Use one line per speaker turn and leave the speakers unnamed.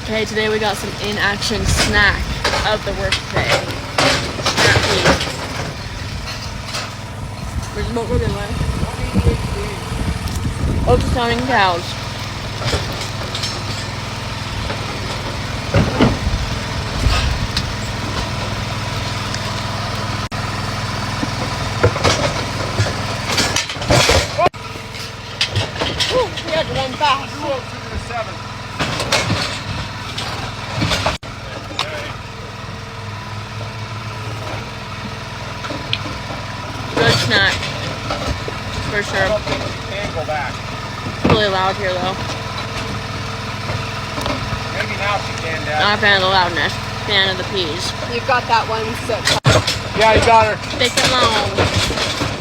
Okay, today we got some in-action snack of the workday. Snap peas. Where's the boat we're gonna Oaks counting cows. We had to run fast. Good snack. For sure.
I don't think you can go back.
It's really loud here though.
Maybe now she can, Dad.
Not a fan of the loudness. Fan of the peas.
You've got that one set.
Yeah, you got her.
Thick and long.